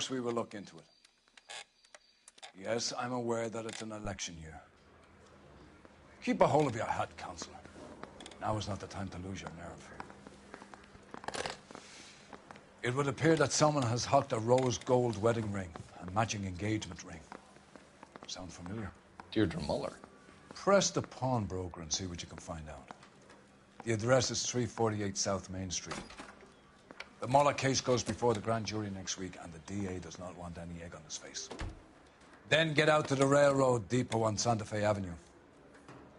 course we will look into it. Yes, I'm aware that it's an election year. Keep a hold of your hat, Counselor. Now is not the time to lose your nerve. It would appear that someone has hocked a rose gold wedding ring and matching engagement ring. Sound familiar? Deirdre Muller. Press the pawnbroker and see what you can find out. The address is 348 South Main Street. The Muller case goes before the grand jury next week, and the DA does not want any egg on his face. Then get out to the railroad depot on Santa Fe Avenue.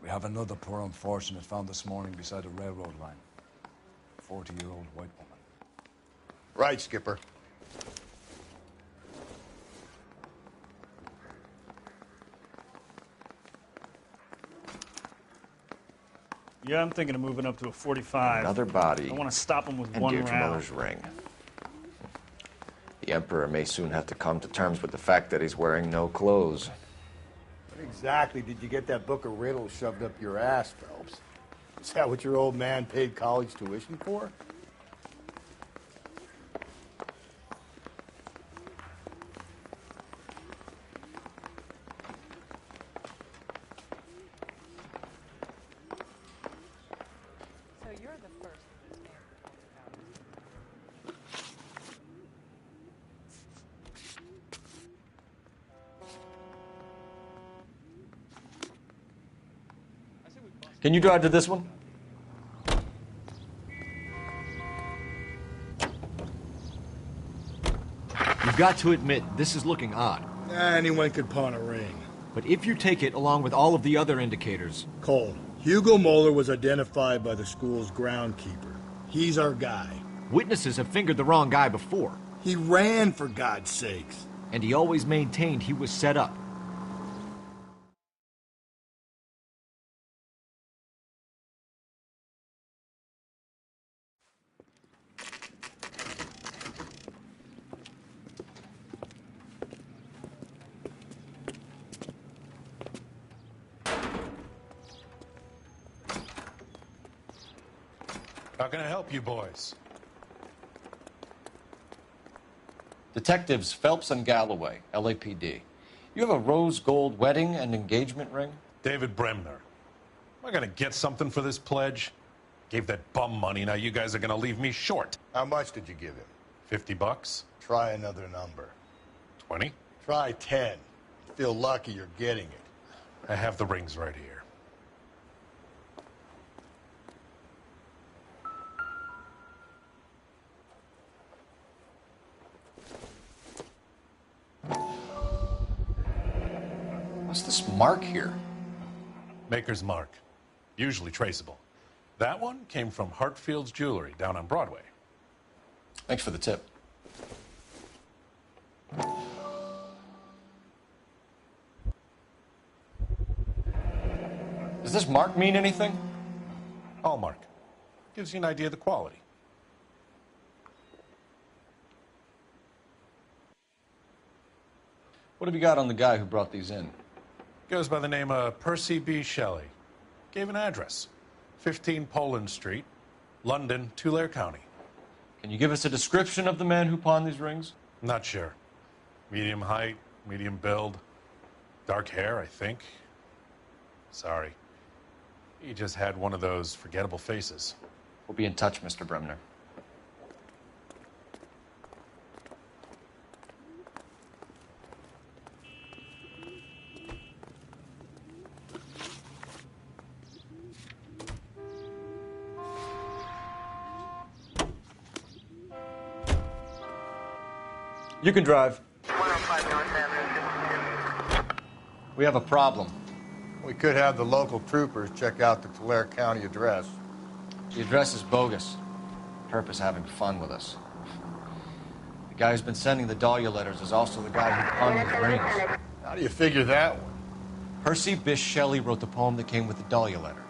We have another poor unfortunate found this morning beside a railroad line. A 40-year-old white woman. Right, Skipper. Yeah, I'm thinking of moving up to a 45. Another body. I want to stop him with and one Deirdre round. Muller's ring. The Emperor may soon have to come to terms with the fact that he's wearing no clothes. What exactly did you get that book of riddles shoved up your ass, Phelps? Is that what your old man paid college tuition for? Can you drive to this one? You've got to admit, this is looking odd. Anyone could pawn a ring. But if you take it along with all of the other indicators... Cole, Hugo Moeller was identified by the school's groundkeeper. He's our guy. Witnesses have fingered the wrong guy before. He ran, for God's sakes. And he always maintained he was set up. How can I help you boys? Detectives Phelps and Galloway, LAPD. You have a rose gold wedding and engagement ring? David Bremner. Am I gonna get something for this pledge? Gave that bum money, now you guys are gonna leave me short. How much did you give him? $50? Try another number. 20? Try 10. Feel lucky you're getting it. I have the rings right here. What's this mark here? Maker's mark. Usually traceable. That one came from Hartfield's Jewelry down on Broadway. Thanks for the tip. Does this mark mean anything? Hallmark. Gives you an idea of the quality. What have you got on the guy who brought these in? Goes by the name of Percy B. Shelley. Gave an address. 15 Poland Street, London, Tulare County. Can you give us a description of the man who pawned these rings? Not sure. Medium height, medium build. Dark hair, I think. Sorry. He just had one of those forgettable faces. We'll be in touch, Mr. Bremner. You can drive. 105 North Avenue. We have a problem. We could have the local troopers check out the Tulare County address. The address is bogus. Perp is having fun with us. The guy who's been sending the Dahlia letters is also the guy who pawned his rings. How do you figure that one? Percy Bysshe Shelley wrote the poem that came with the Dahlia letter.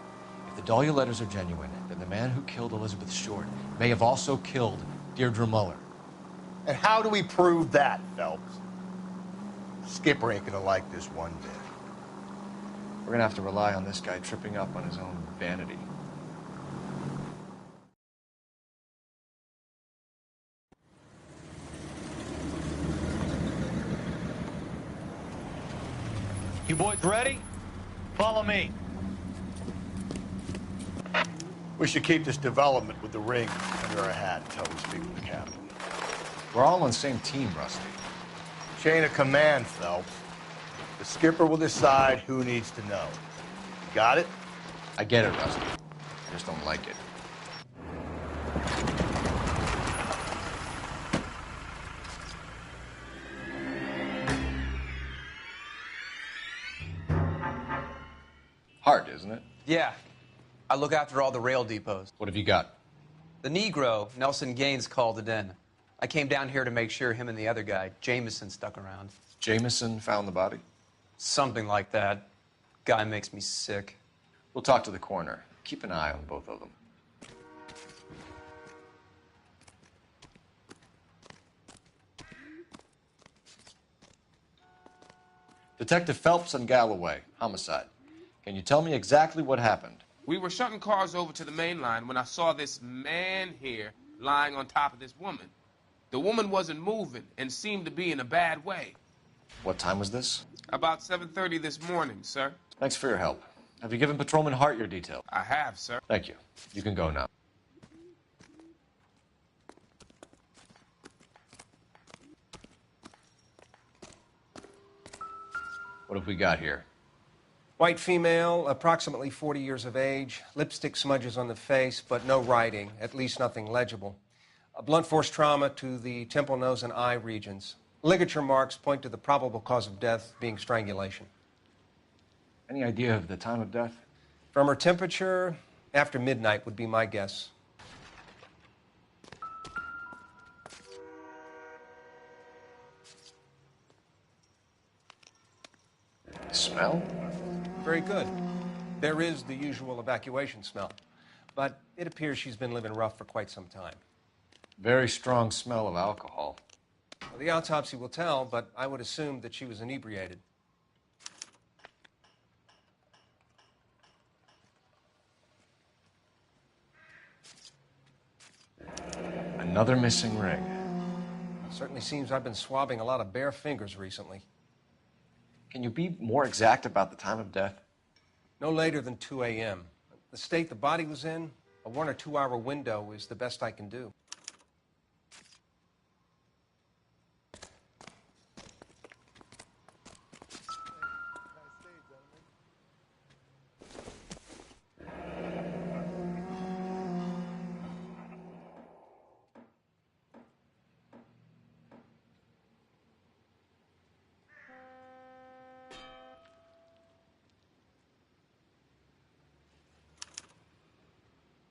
If the Dahlia letters are genuine, then the man who killed Elizabeth Short may have also killed Deirdre Muller. And how do we prove that, Phelps? Skipper ain't gonna like this one bit. We're gonna have to rely on this guy tripping up on his own vanity. You boys ready? Follow me. We should keep this development with the ring under our hat until we speak with the captain. We're all on the same team, Rusty. Chain of command, Phelps. The skipper will decide who needs to know. Got it? I get it, Rusty. I just don't like it. Hard, isn't it? Yeah. I look after all the rail depots. What have you got? The Negro, Nelson Gaines, called it in. I came down here to make sure him and the other guy, Jameson, stuck around. Jameson found the body? Something like that. Guy makes me sick. We'll talk to the coroner. Keep an eye on both of them. Detective Phelps and Galloway, homicide. Can you tell me exactly what happened? We were shutting cars over to the main line when I saw this man here lying on top of this woman. The woman wasn't moving and seemed to be in a bad way. What time was this? About 7:30 this morning, sir. Thanks for your help. Have you given Patrolman Hart your detail? I have, sir. Thank you. You can go now. What have we got here? White female, approximately 40 years of age, lipstick smudges on the face, but no writing, at least nothing legible. A blunt force trauma to the temple, nose, and eye regions. Ligature marks point to the probable cause of death being strangulation. Any idea of the time of death? From her temperature, after midnight would be my guess. Smell? Very good. There is the usual evacuation smell, but it appears she's been living rough for quite some time. Very strong smell of alcohol. Well, the autopsy will tell, but I would assume that she was inebriated. Another missing ring. It certainly seems I've been swabbing a lot of bare fingers recently. Can you be more exact about the time of death? No later than 2 a.m. The state the body was in, a 1 or 2 hour window is the best I can do.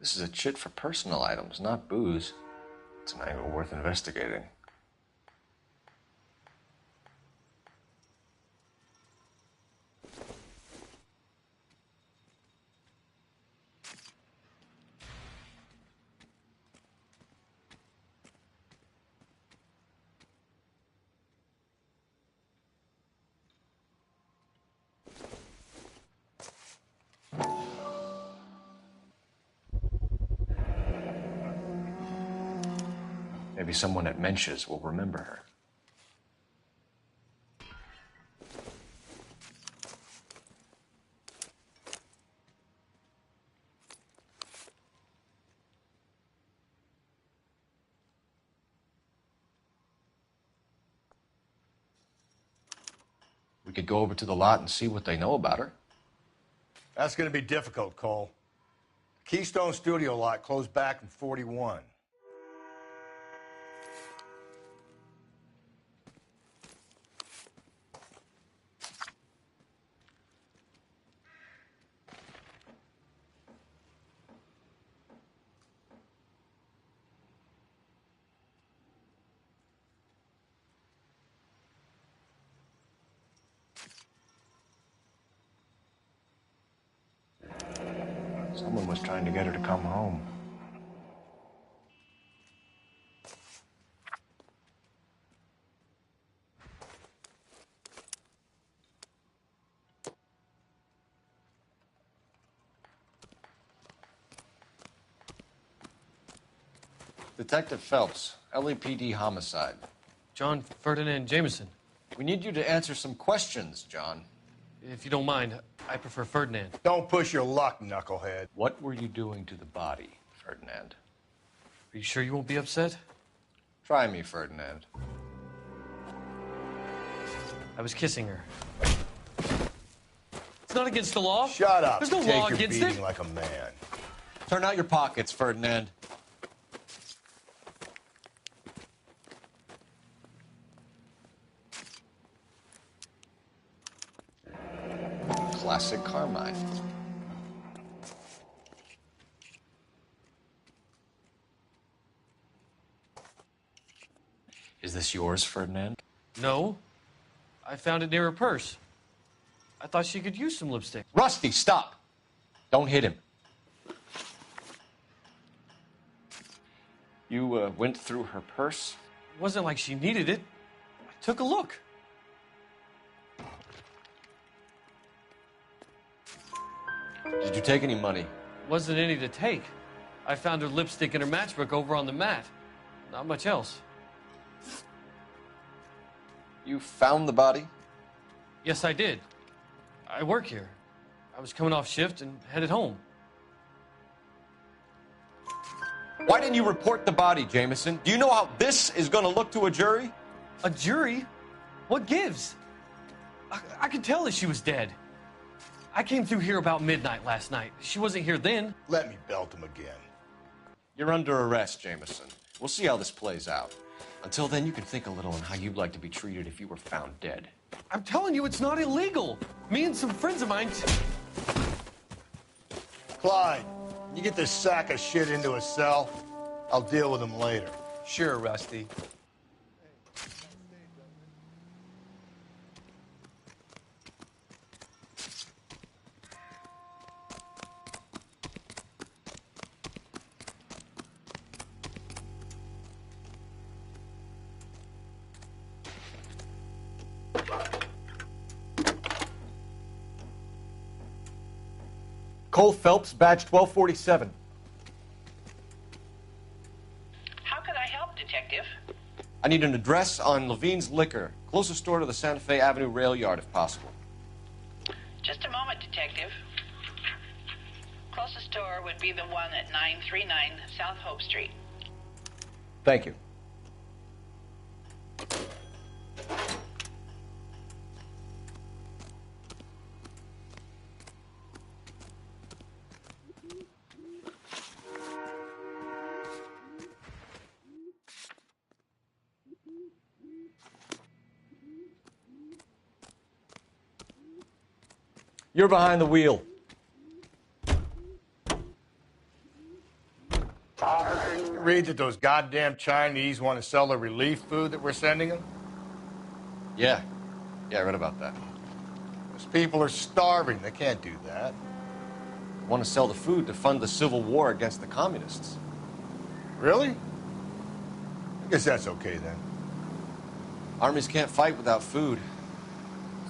This is a chit for personal items, not booze. It's an angle worth investigating. Maybe someone at Mensch's will remember her. We could go over to the lot and see what they know about her. That's going to be difficult, Cole. Keystone Studio lot closed back in 41. Someone was trying to get her to come home. Detective Phelps, LAPD homicide. John Ferdinand Jameson. We need you to answer some questions, John. If you don't mind, I prefer Ferdinand. Don't push your luck, knucklehead. What were you doing to the body, Ferdinand. Are you sure you won't be upset? Try me, Ferdinand. I was kissing her. It's not against the law. Shut up. There's no Take law your against beating it. like a man. Turn out your pockets, Ferdinand. Classic Carmine. Is this yours, Ferdinand? No. I found it near her purse. I thought she could use some lipstick. Rusty, stop! Don't hit him. You went through her purse? It wasn't like she needed it. I took a look. Did you take any money? Wasn't any to take. I found her lipstick and her matchbook over on the mat. Not much else. You found the body? Yes, I did. I work here. I was coming off shift and headed home. Why didn't you report the body, Jameson? Do you know how this is going to look to a jury? A jury? What gives? I could tell that she was dead. I came through here about midnight last night. She wasn't here then. Let me belt him again. You're under arrest, Jameson. We'll see how this plays out. Until then, you can think a little on how you'd like to be treated if you were found dead. I'm telling you, it's not illegal. Me and some friends of mine... Clyde, you get this sack of shit into a cell. I'll deal with him later. Sure, Rusty. Cole Phelps, badge 1247. How can I help, Detective? I need an address on Levine's Liquor, closest store to the Santa Fe Avenue rail yard, if possible. Just a moment, Detective. Closest store would be the one at 939 South Hope Street. Thank you. You're behind the wheel. Read that those goddamn Chinese want to sell the relief food that we're sending them? Yeah, I read about that. Those people are starving. They can't do that. They want to sell the food to fund the civil war against the communists. Really? I guess that's okay then. Armies can't fight without food.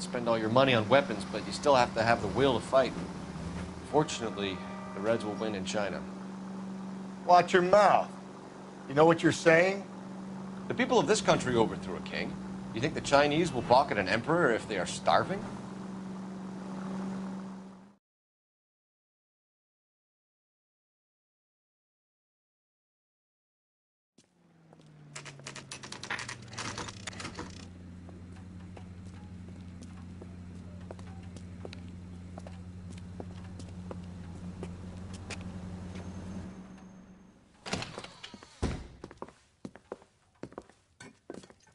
Spend all your money on weapons, but you still have to have the will to fight. Fortunately, the Reds will win in China. Watch your mouth. You know what you're saying? The people of this country overthrew a king. You think the Chinese will balk at an emperor if they are starving?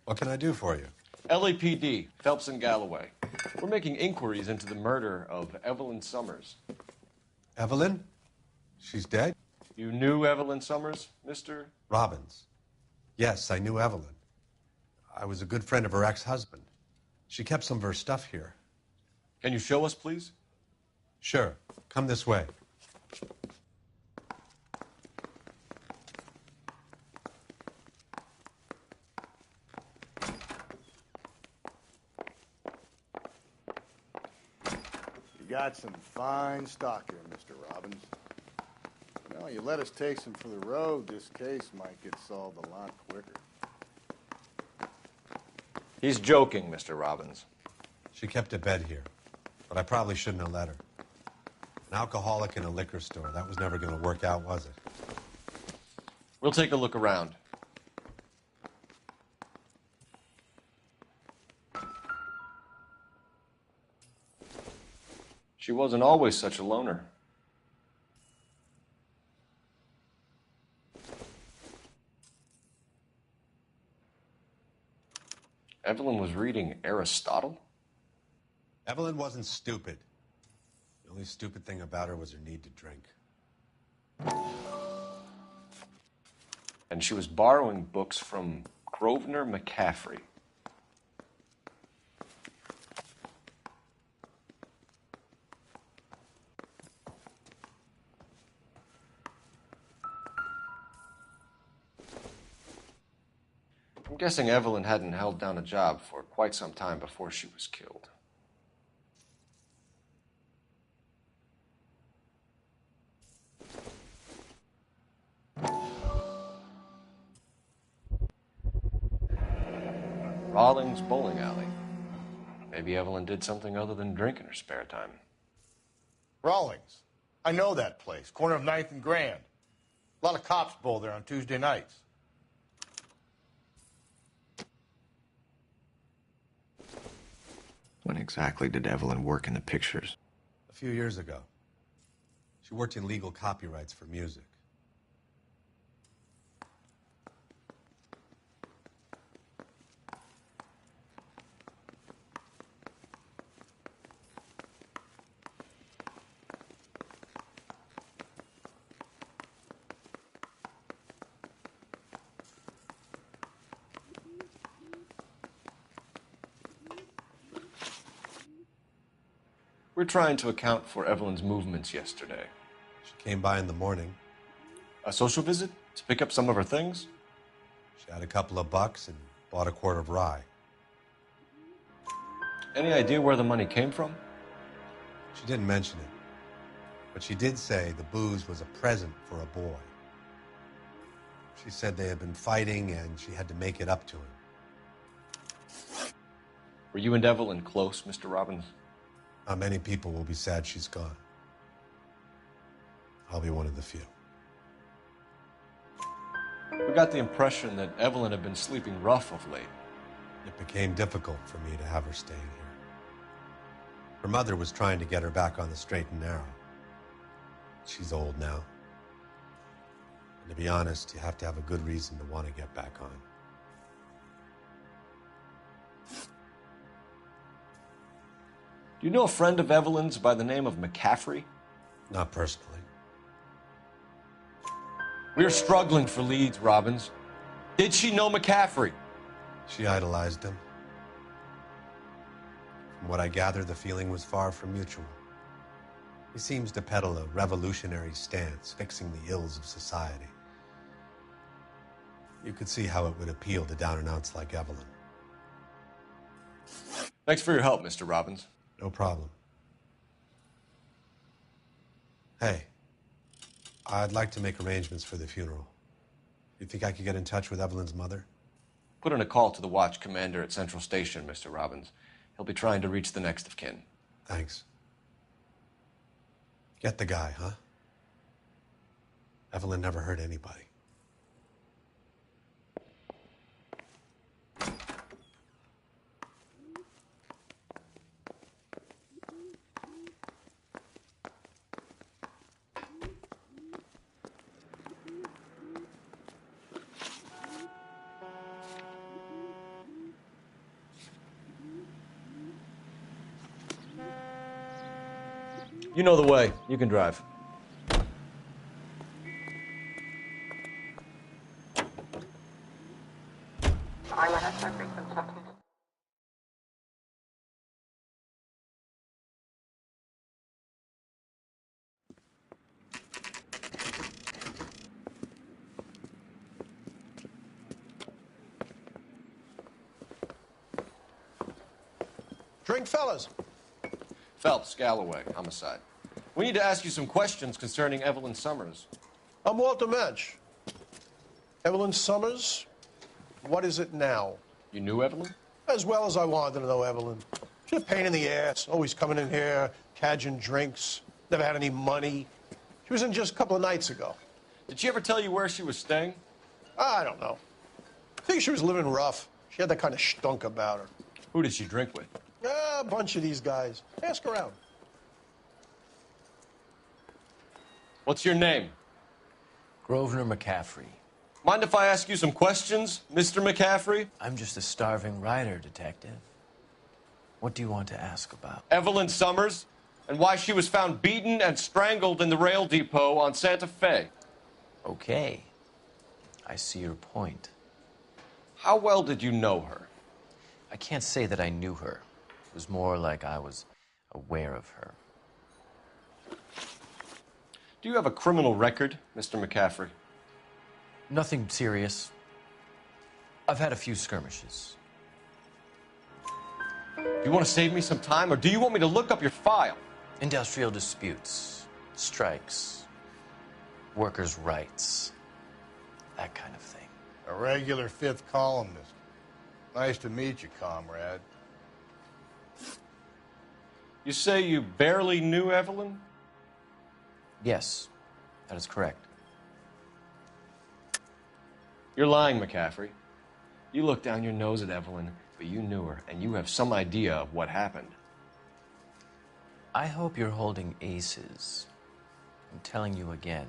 What can I do for you? LAPD, Phelps and Galloway. We're making inquiries into the murder of Evelyn Summers. Evelyn? She's dead? You knew Evelyn Summers, Mr. Robbins. Yes, I knew Evelyn. I was a good friend of her ex-husband. She kept some of her stuff here. Can you show us, please? Sure. Come this way. You got some fine stock here, Mr. Robbins. You know, you let us take some for the road, this case might get solved a lot quicker. He's joking, Mr. Robbins. She kept a bed here. But I probably shouldn't have let her. An alcoholic in a liquor store, that was never going to work out, was it? We'll take a look around. She wasn't always such a loner. Evelyn was reading Aristotle? Evelyn wasn't stupid. The only stupid thing about her was her need to drink. And she was borrowing books from Grosvenor McCaffrey. I'm guessing Evelyn hadn't held down a job for quite some time before she was killed. Rawlings Bowling Alley. Maybe Evelyn did something other than drink in her spare time. Rawlings. I know that place. Corner of 9th and Grand. A lot of cops bowl there on Tuesday nights. When exactly did Evelyn work in the pictures? A few years ago. She worked in legal copyrights for music. We're trying to account for Evelyn's movements yesterday. She came by in the morning. A social visit? To pick up some of her things? She had a couple of bucks and bought a quart of rye. Any idea where the money came from? She didn't mention it. But she did say the booze was a present for a boy. She said they had been fighting and she had to make it up to him. Were you and Evelyn close, Mr. Robbins? Not many people will be sad she's gone. I'll be one of the few. We got the impression that Evelyn had been sleeping rough of late. It became difficult for me to have her staying here. Her mother was trying to get her back on the straight and narrow. She's old now. And to be honest, you have to have a good reason to want to get back on. Do you know a friend of Evelyn's by the name of McCaffrey? Not personally. We're struggling for leads, Robbins. Did she know McCaffrey? She idolized him. From what I gather, the feeling was far from mutual. He seems to peddle a revolutionary stance, fixing the ills of society. You could see how it would appeal to down-and-outs like Evelyn. Thanks for your help, Mr. Robbins. No problem. Hey, I'd like to make arrangements for the funeral. You think I could get in touch with Evelyn's mother? Put in a call to the watch commander at Central Station, Mr. Robbins. He'll be trying to reach the next of kin. Thanks. Get the guy, huh? Evelyn never hurt anybody. You know the way. You can drive. Drink, fellas. Phelps, Galloway, homicide. We need to ask you some questions concerning Evelyn Summers. I'm Walter Mensch. Evelyn Summers, what is it now? You knew Evelyn? As well as I wanted to know Evelyn. She's a pain in the ass, always coming in here, cadging drinks, never had any money. She was in just a couple of nights ago. Did she ever tell you where she was staying? I don't know. I think she was living rough. She had that kind of stunk about her. Who did she drink with? A bunch of these guys. Ask around. What's your name? Grosvenor McCaffrey. Mind if I ask you some questions, Mr. McCaffrey? I'm just a starving writer, Detective. What do you want to ask about? Evelyn Summers, and why she was found beaten and strangled in the rail depot on Santa Fe. Okay. I see your point. How well did you know her? I can't say that I knew her. It was more like I was aware of her. Do you have a criminal record, Mr. McCaffrey? Nothing serious. I've had a few skirmishes. Do you want to save me some time, or do you want me to look up your file? Industrial disputes, strikes, workers' rights, that kind of thing. A regular fifth columnist. Nice to meet you, comrade. You say you barely knew Evelyn? Yes, that is correct. You're lying, McCaffrey. You looked down your nose at Evelyn, but you knew her, and you have some idea of what happened. I hope you're holding aces. I'm telling you again,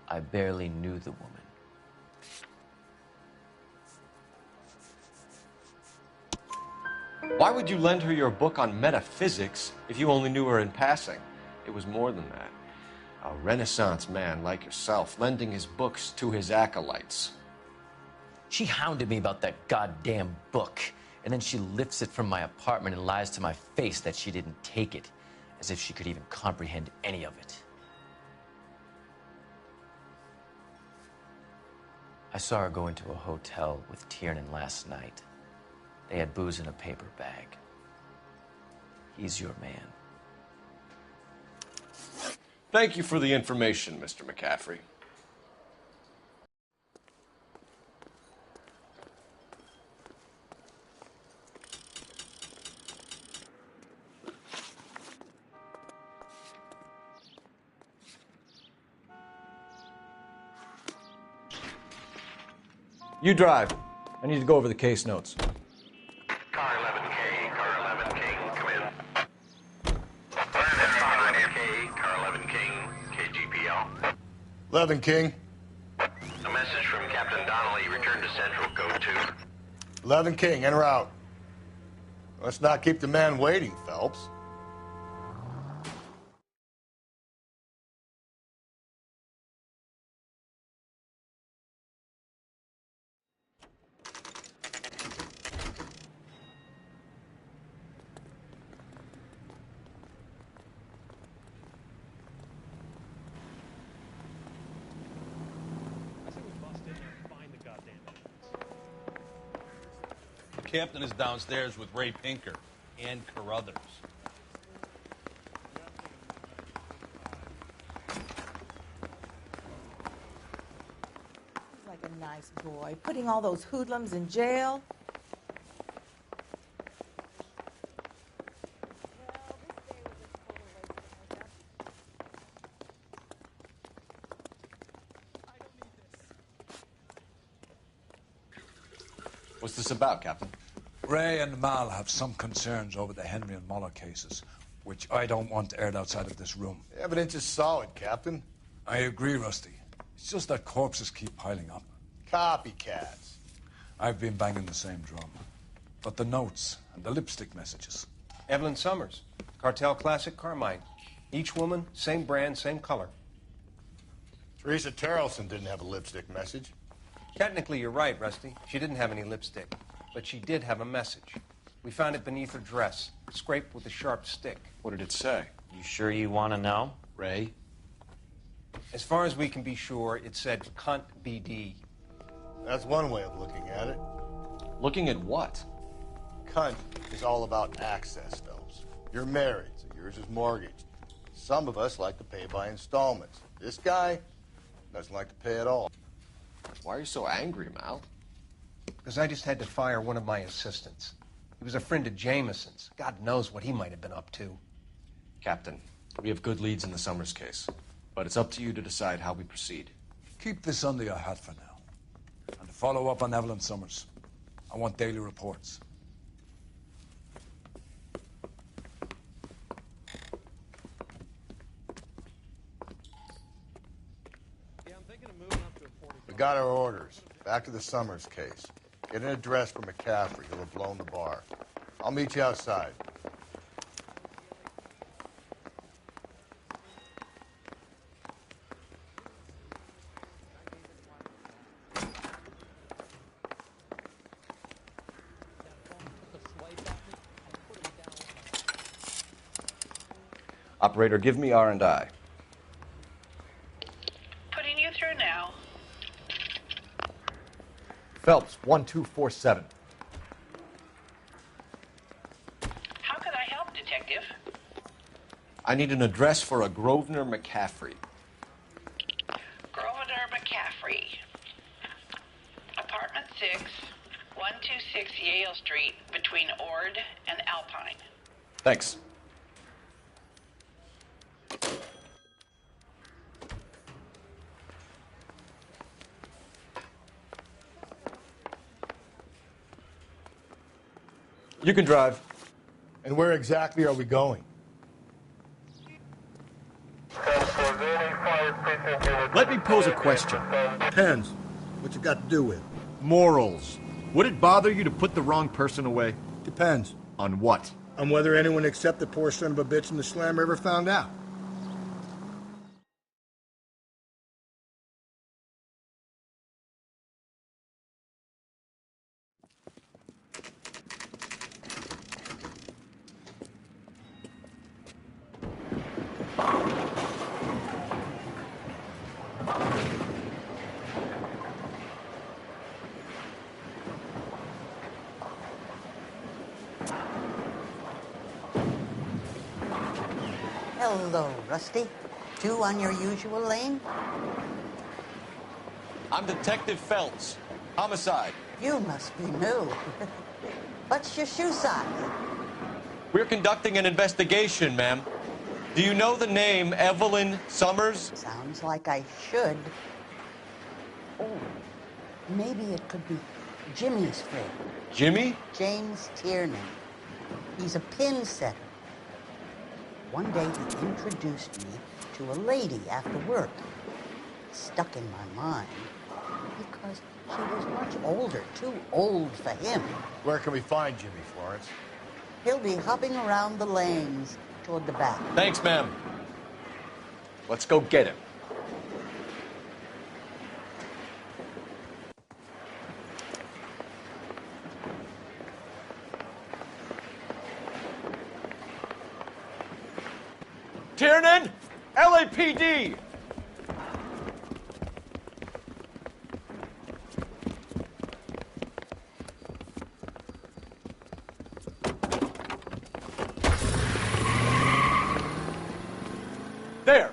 I barely knew the woman. Why would you lend her your book on metaphysics if you only knew her in passing? It was more than that. A Renaissance man like yourself lending his books to his acolytes. She hounded me about that goddamn book, and then she lifts it from my apartment and lies to my face that she didn't take it, as if she could even comprehend any of it. I saw her go into a hotel with Tiernan last night. They had booze in a paper bag. He's your man. Thank you for the information, Mr. McCaffrey. You drive. I need to go over the case notes. Car 11K, Car 11 King, come in. 11K, Car 11 King, KGPL. 11 King. A message from Captain Donnelly, return to Central, code 2. 11 King, en route. Let's not keep the man waiting, Phelps. The captain is downstairs with Ray Pinker and Carruthers. He's like a nice boy, putting all those hoodlums in jail. What's this about, Captain? Ray and Mal have some concerns over the Henry and Muller cases, which I don't want aired outside of this room. The evidence is solid, Captain. I agree, Rusty. It's just that corpses keep piling up. Copycats. I've been banging the same drum. But the notes and the lipstick messages. Evelyn Summers, Cartel Classic Carmine. Each woman, same brand, same color. Teresa Terrelson didn't have a lipstick message. Technically, you're right, Rusty. She didn't have any lipstick, but she did have a message. We found it beneath her dress, scraped with a sharp stick. What did it say? You sure you want to know? Ray? As far as we can be sure, it said cunt BD. That's one way of looking at it. Looking at what? Cunt is all about access, Phelps. You're married, so yours is mortgaged. Some of us like to pay by installments. This guy doesn't like to pay at all. Why are you so angry, Mal? Because I just had to fire one of my assistants. He was a friend of Jameson's. God knows what he might have been up to. Captain, we have good leads in the Summers case, but it's up to you to decide how we proceed. Keep this under your hat for now. And to follow up on Evelyn Summers, I want daily reports. We got our orders. Back to the Summers case. Get an address for McCaffrey. He'll have blown the bar. I'll meet you outside. Operator, give me R&I. Putting you through now. Phelps, 1247. How can I help, Detective? I need an address for a Grosvenor McCaffrey. Grosvenor McCaffrey. Apartment 6, 126 Yale Street, between Ord and Alpine. Thanks. You can drive. And where exactly are we going? Let me pose a question. Depends. What you got to do with? Morals. Would it bother you to put the wrong person away? Depends. On what? On whether anyone except the poor son of a bitch in the slammer ever found out. Hello, Rusty. Two on your usual lane? I'm Detective Phelps. Homicide. You must be new. What's your shoe size? We're conducting an investigation, ma'am. Do you know the name Evelyn Summers? Sounds like I should. Oh, maybe it could be Jimmy's friend. Jimmy? James Tiernan. He's a pin setter. One day he introduced me to a lady after work. Stuck in my mind because she was much older, too old for him. Where can we find Jimmy, Florence? He'll be hopping around the lanes toward the back. Thanks, ma'am. Let's go get him. Tiernan! LAPD! There!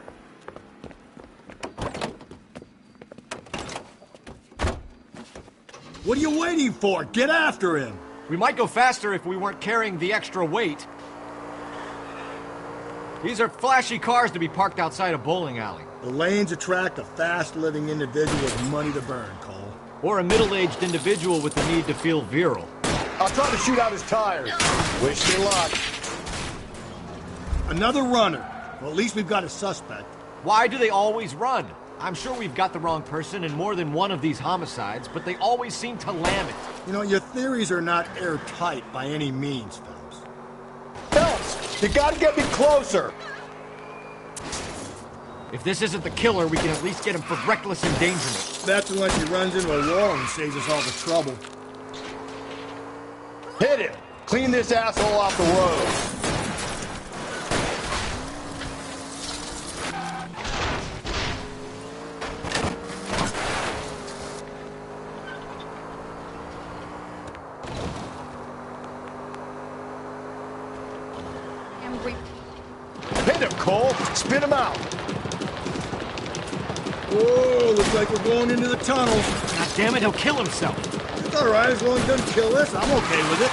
What are you waiting for? Get after him! We might go faster if we weren't carrying the extra weight. These are flashy cars to be parked outside a bowling alley. The lanes attract a fast-living individual with money to burn, Cole. Or a middle-aged individual with the need to feel virile. I'll try to shoot out his tires. Wish me luck. Another runner. Well, at least we've got a suspect. Why do they always run? I'm sure we've got the wrong person in more than one of these homicides, but they always seem to lam it. You know, your theories are not airtight by any means, Phelps. Phelps, you gotta get me closer. If this isn't the killer, we can at least get him for reckless endangerment. That's unless he runs into a wall and saves us all the trouble. Hit him. Clean this asshole off the road. Hit him, Cole. Spit him out. Whoa, looks like we're going into the tunnels. God damn it, he'll kill himself. It's all right, as long as he doesn't kill us. I'm okay with it.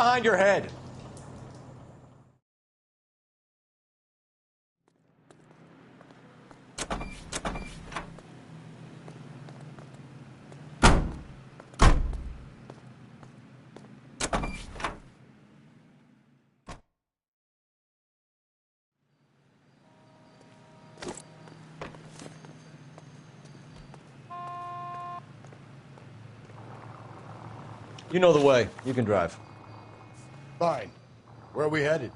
behind your head. You know the way. You can drive. Fine. Where are we headed?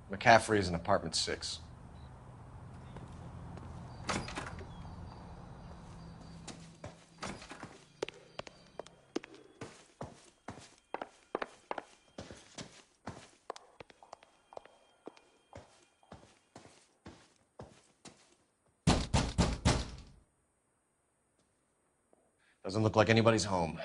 McCaffrey is in apartment 6. Doesn't look like anybody's home.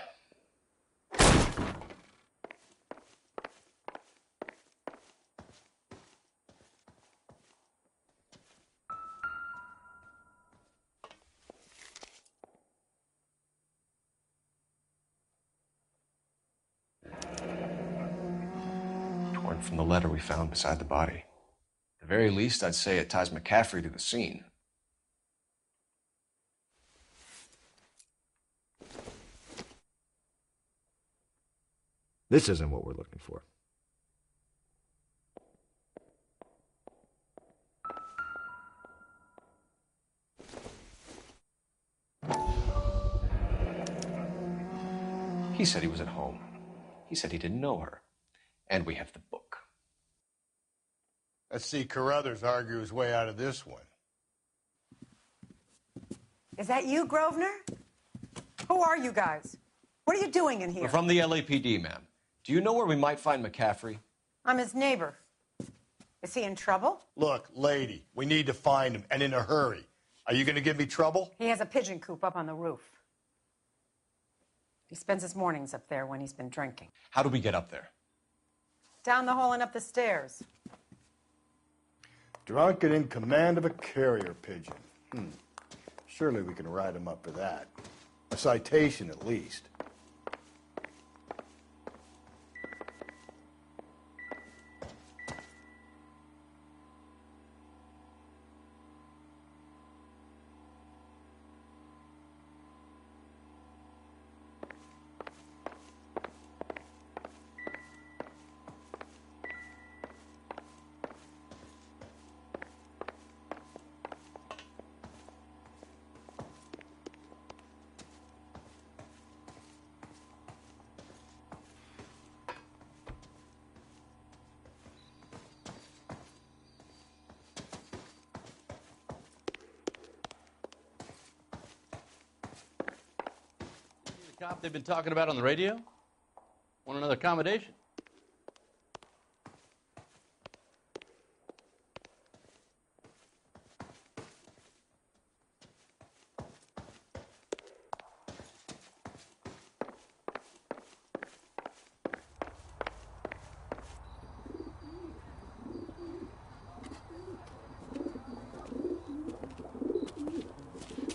Torn from the letter we found beside the body. At the very least, I'd say it ties McCaffrey to the scene. This isn't what we're looking for. He said he was at home. He said he didn't know her. And we have the book. Let's see Carruthers argue his way out of this one. Is that you, Grosvenor? Who are you guys? What are you doing in here? We're from the LAPD, ma'am. Do you know where we might find McCaffrey? I'm his neighbor. Is he in trouble? Look, lady, we need to find him, and in a hurry. Are you going to give me trouble? He has a pigeon coop up on the roof. He spends his mornings up there when he's been drinking. How do we get up there? Down the hall and up the stairs. Drunk and in command of a carrier pigeon. Surely we can write him up for that. A citation, at least. The cop they've been talking about on the radio? Want another accommodation?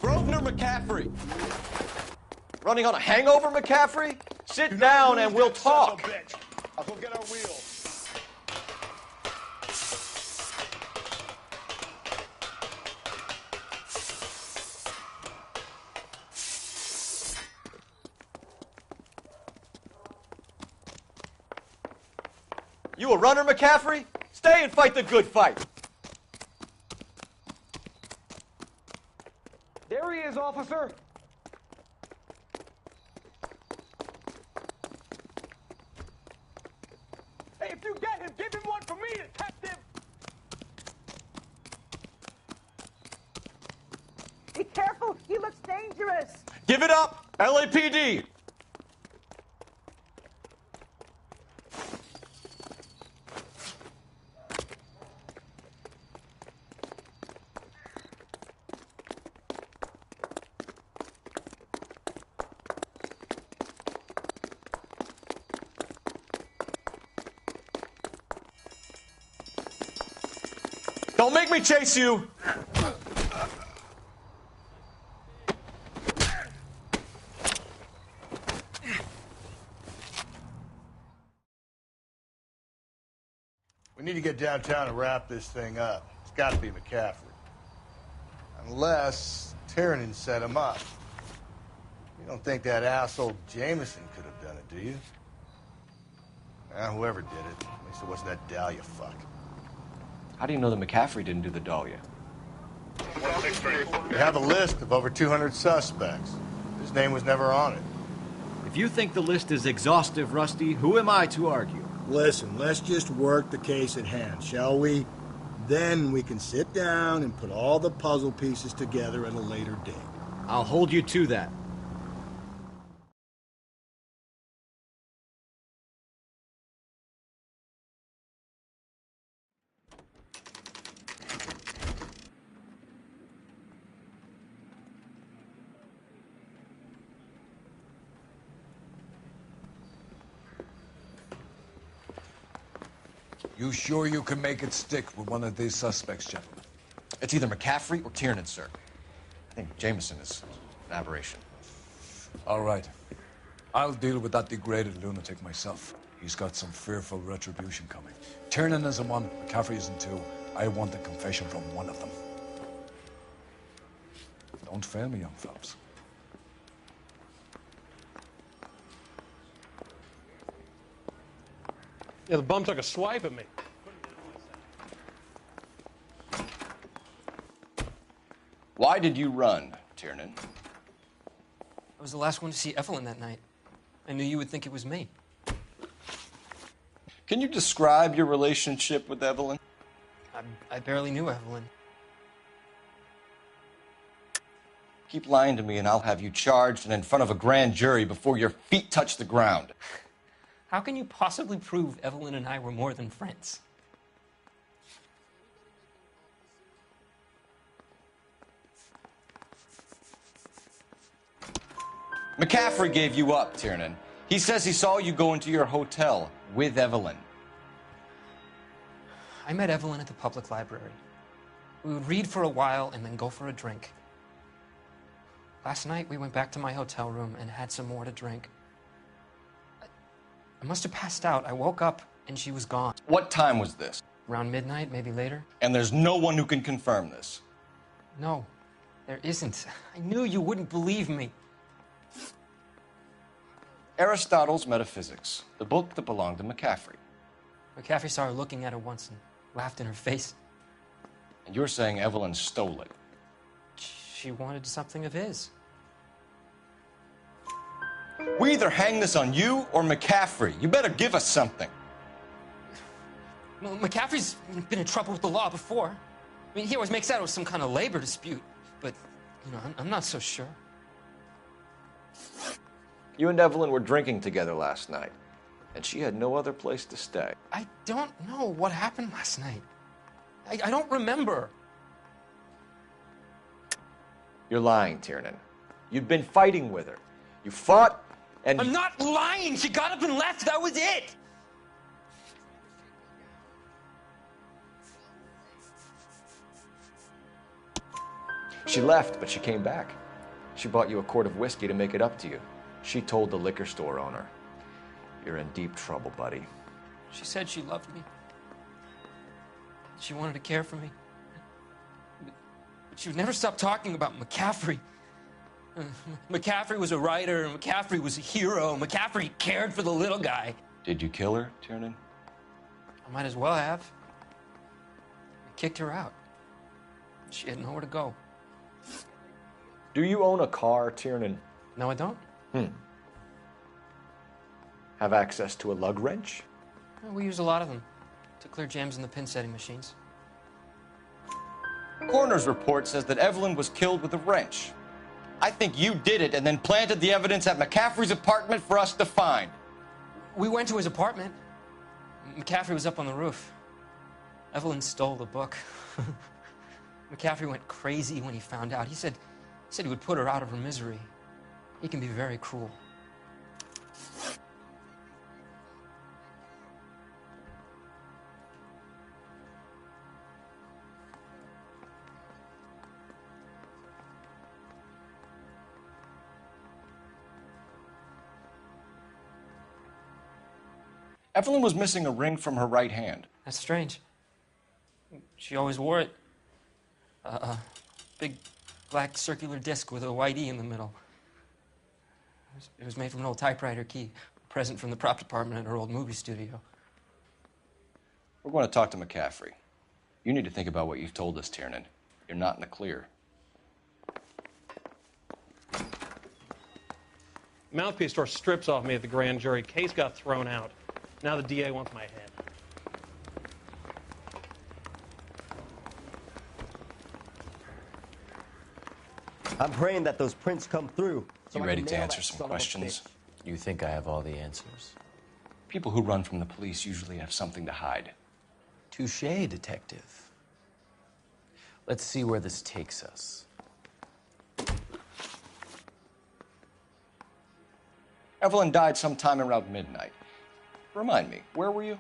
Grosvenor McCaffrey! Running on a hangover, McCaffrey? Sit down and we'll talk. I'll go get our wheels. You a runner, McCaffrey? Stay and fight the good fight. There he is, officer. Hey, if you get him, give him one for me, detective. Be careful. He looks dangerous. Give it up, LAPD. Don't make me chase you! We need to get downtown and wrap this thing up. It's got to be McCaffrey. Unless Tiernan set him up. You don't think that asshole Jameson could have done it, do you? Whoever did it. At least it wasn't that Dahlia fuck. How do you know that McCaffrey didn't do the Dahlia? We have a list of over 200 suspects. His name was never on it. If you think the list is exhaustive, Rusty, who am I to argue? Listen, let's just work the case at hand, shall we? Then we can sit down and put all the puzzle pieces together at a later date. I'll hold you to that. You sure you can make it stick with one of these suspects, gentlemen? It's either McCaffrey or Tiernan, sir. I think Jameson is an aberration. All right. I'll deal with that degraded lunatic myself. He's got some fearful retribution coming. Tiernan isn't one, McCaffrey isn't two. I want a confession from one of them. Don't fail me, young fellows. Yeah, the bum took a swipe at me. Why did you run, Tiernan? I was the last one to see Evelyn that night. I knew you would think it was me. Can you describe your relationship with Evelyn? I barely knew Evelyn. Keep lying to me and I'll have you charged and in front of a grand jury before your feet touch the ground. How can you possibly prove Evelyn and I were more than friends? McCaffrey gave you up, Tiernan. He says he saw you go into your hotel with Evelyn. I met Evelyn at the public library. We would read for a while and then go for a drink. Last night, we went back to my hotel room and had some more to drink. I must have passed out. I woke up and she was gone. What time was this? Around midnight, maybe later. And there's no one who can confirm this? No, there isn't. I knew you wouldn't believe me. Aristotle's Metaphysics, the book that belonged to McCaffrey. McCaffrey saw her looking at her once and laughed in her face. And you're saying Evelyn stole it? She wanted something of his. We either hang this on you or McCaffrey. You better give us something. Well, McCaffrey's been in trouble with the law before. I mean, he always makes out it was some kind of labor dispute. But, you know, I'm not so sure. You and Evelyn were drinking together last night, and she had no other place to stay. I don't know what happened last night. I don't remember. You're lying, Tiernan. You'd been fighting with her. You fought, and... I'm not lying! She got up and left! That was it! She left, but she came back. She bought you a quart of whiskey to make it up to you. She told the liquor store owner. You're in deep trouble, buddy. She said she loved me. She wanted to care for me. But she would never stop talking about McCaffrey. McCaffrey was a writer, McCaffrey was a hero, McCaffrey cared for the little guy. Did you kill her, Tiernan? I might as well have. I kicked her out. She had nowhere to go. Do you own a car, Tiernan? No, I don't. Have access to a lug wrench? We use a lot of them to clear jams in the pin setting machines. Coroner's report says that Evelyn was killed with a wrench. I think you did it and then planted the evidence at McCaffrey's apartment for us to find. We went to his apartment. McCaffrey was up on the roof. Evelyn stole the book. McCaffrey went crazy when he found out. He said he would put her out of her misery. He can be very cruel. Evelyn was missing a ring from her right hand. That's strange. She always wore it. Big black circular disc with a white E in the middle. It was made from an old typewriter key, a present from the prop department at her old movie studio. We're going to talk to McCaffrey. You need to think about what you've told us, Tiernan. You're not in the clear. Mouthpiece tore strips off me at the grand jury. Case got thrown out. Now the DA wants my head. I'm praying that those prints come through. You ready to answer some questions? You think I have all the answers? People who run from the police usually have something to hide. Touché, detective. Let's see where this takes us. Evelyn died sometime around midnight. Remind me, where were you?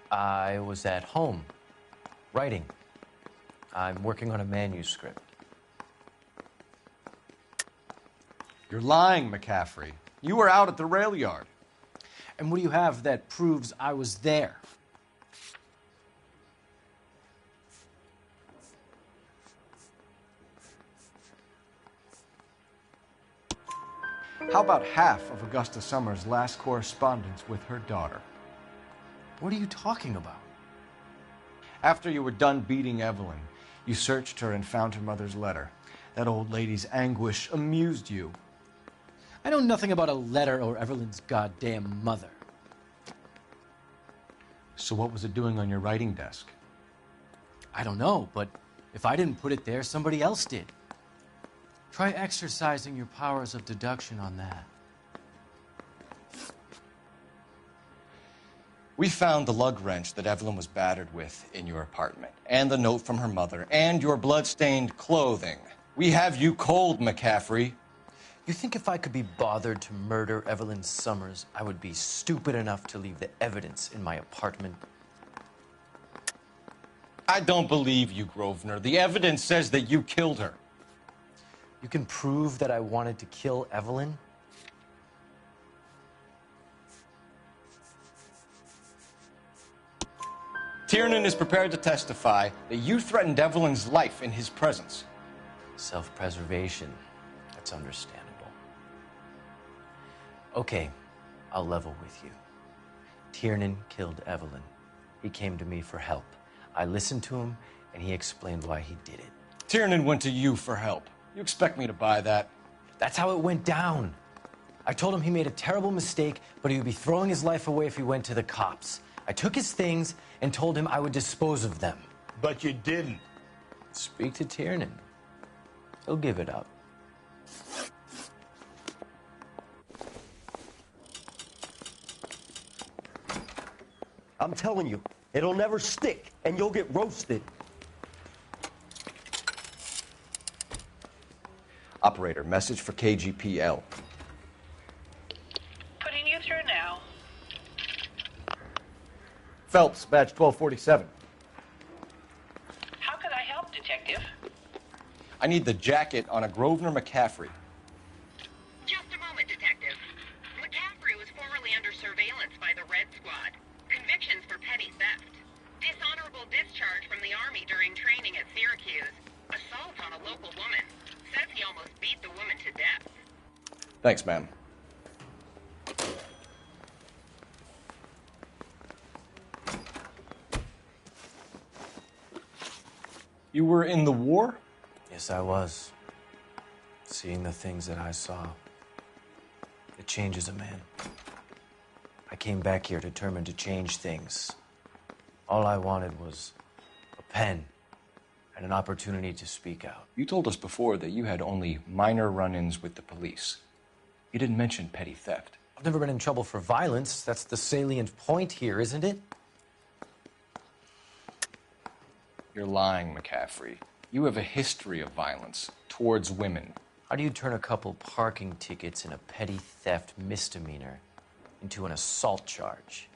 I was at home, writing. I'm working on a manuscript. You're lying, McCaffrey. You were out at the rail yard. And what do you have that proves I was there? How about half of Augusta Summers' last correspondence with her daughter? What are you talking about? After you were done beating Evelyn, you searched her and found her mother's letter. That old lady's anguish amused you. I know nothing about a letter or Evelyn's goddamn mother. So what was it doing on your writing desk? I don't know, but if I didn't put it there, somebody else did. Try exercising your powers of deduction on that. We found the lug wrench that Evelyn was battered with in your apartment, and the note from her mother, and your blood-stained clothing. We have you cold, McCaffrey. You think if I could be bothered to murder Evelyn Summers, I would be stupid enough to leave the evidence in my apartment? I don't believe you, Grosvenor. The evidence says that you killed her. You can prove that I wanted to kill Evelyn? Tiernan is prepared to testify that you threatened Evelyn's life in his presence. Self-preservation. That's understandable. Okay, I'll level with you. Tiernan killed Evelyn. He came to me for help. I listened to him, and he explained why he did it. Tiernan went to you for help. You expect me to buy that? That's how it went down. I told him he made a terrible mistake, but he would be throwing his life away if he went to the cops. I took his things and told him I would dispose of them. But you didn't. Speak to Tiernan. He'll give it up. I'm telling you, it'll never stick, and you'll get roasted. Operator, message for KGPL. Putting you through now. Phelps, badge 1247. How could I help, Detective? I need the jacket on a Grosvenor McCaffrey. Just a moment, Detective. McCaffrey was formerly under surveillance by the Red Squad. Convictions for petty theft. Dishonorable discharge from the Army during training at Syracuse. Assault on a local woman. Says he almost beat the woman to death. Thanks, ma'am. You were in the war? Yes, I was. Seeing the things that I saw, it changes a man. I came back here determined to change things. All I wanted was a pen and an opportunity to speak out. You told us before that you had only minor run-ins with the police. You didn't mention petty theft. I've never been in trouble for violence. That's the salient point here, isn't it? You're lying, McCaffrey. You have a history of violence towards women. How do you turn a couple parking tickets and a petty theft misdemeanor into an assault charge?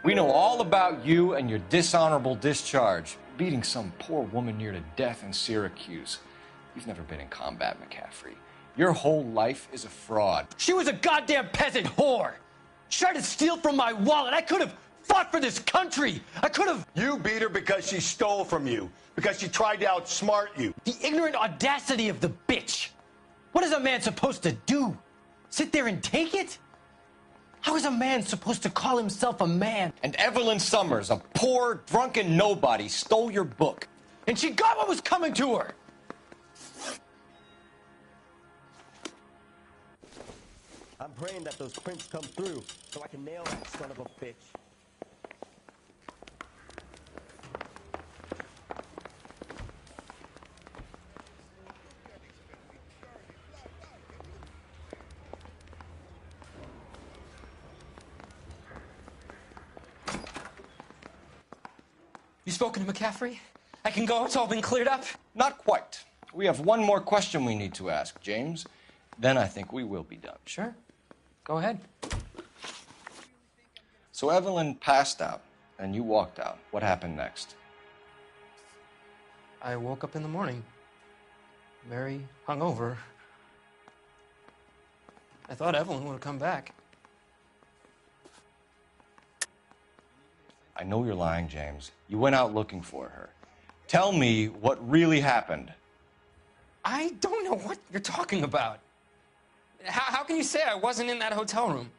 We know all about you and your dishonorable discharge, beating some poor woman near to death in Syracuse. You've never been in combat, McCaffrey. Your whole life is a fraud. She was a goddamn peasant whore. She tried to steal from my wallet. I could have fought for this country. I could have. You beat her because she stole from you, because she tried to outsmart you. The ignorant audacity of the bitch. What is a man supposed to do? Sit there and take it? How is a man supposed to call himself a man? And Evelyn Summers, a poor, drunken nobody, stole your book. And she got what was coming to her. I'm praying that those prints come through so I can nail that son of a bitch. You spoken to McCaffrey? I can go? It's all been cleared up? Not quite. We have one more question we need to ask, James. Then I think we will be done. Sure. Go ahead. So Evelyn passed out, and you walked out. What happened next? I woke up in the morning, very hungover. I thought Evelyn would have come back. I know you're lying, James. You went out looking for her. Tell me what really happened. I don't know what you're talking about. How can you say I wasn't in that hotel room?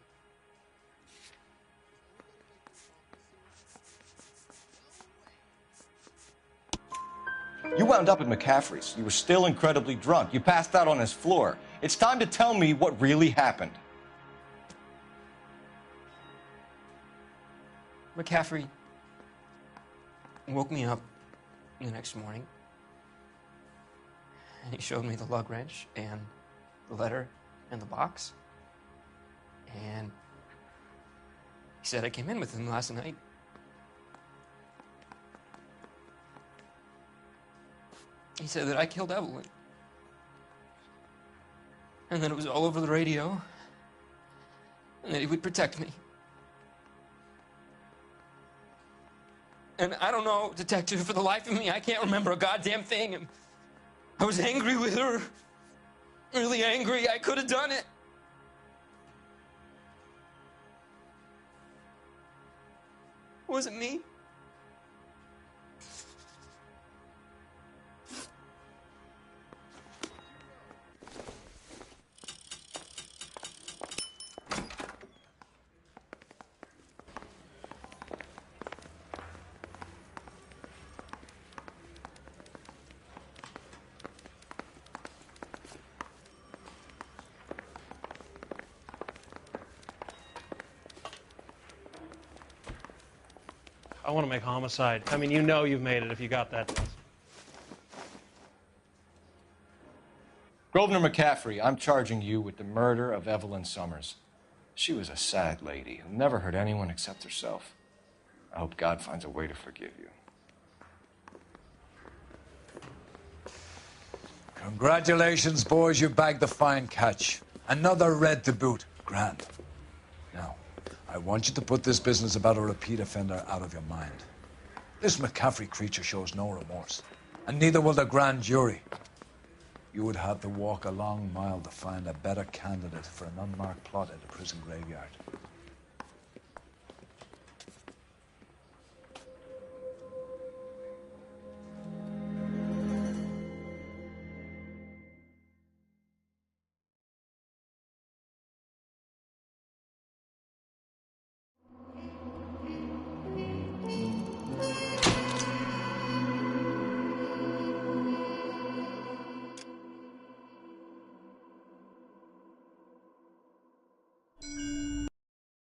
You wound up at McCaffrey's. You were still incredibly drunk. You passed out on his floor. It's time to tell me what really happened. McCaffrey woke me up the next morning, and he showed me the lug wrench and the letter and the box, and he said I came in with him last night. He said that I killed Evelyn, and that it was all over the radio, and that he would protect me. And I don't know, detective, for the life of me, I can't remember a goddamn thing. And I was angry with her. Really angry. I could have done it. Was it me? I want to make homicide. I mean, you know you've made it if you got that. Grosvenor McCaffrey, I'm charging you with the murder of Evelyn Summers. She was a sad lady who never hurt anyone except herself. I hope God finds a way to forgive you. Congratulations, boys. You bagged the fine catch. Another red to boot. Grand. Now, I want you to put this business about a repeat offender out of your mind. This McCaffrey creature shows no remorse, and neither will the grand jury. You would have to walk a long mile to find a better candidate for an unmarked plot at a prison graveyard.